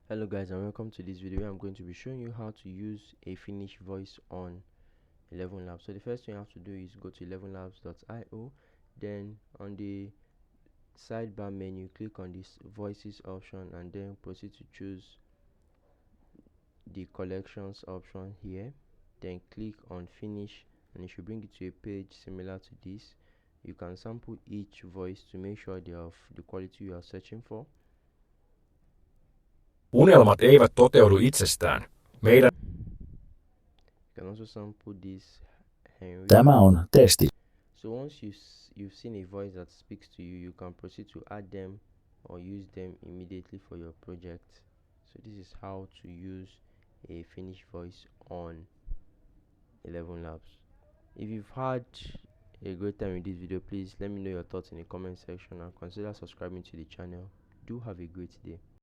Hello guys, and welcome to this video where I'm going to be showing you how to use a Finnish voice on eleevn Labs. So the first thing you have to do is go to eleevnlabs.io, then on the sidebar menu click on this voices option and then proceed to choose the collections option here, then click on Finnish and it should bring you to a page similar to this. You can sample each voice to make sure they are of the quality you are searching for. Unelmat eivät toteudu itsestään. Meidän You can also sample this Henry. Tämä on testi. So once you've seen a voice that speaks to you, you can proceed to add them or use them immediately for your project. So this is how to use a Finnish voice on eleevn Labs. If you've had a great time with this video, please let me know your thoughts in the comment section and consider subscribing to the channel. Do have a great day.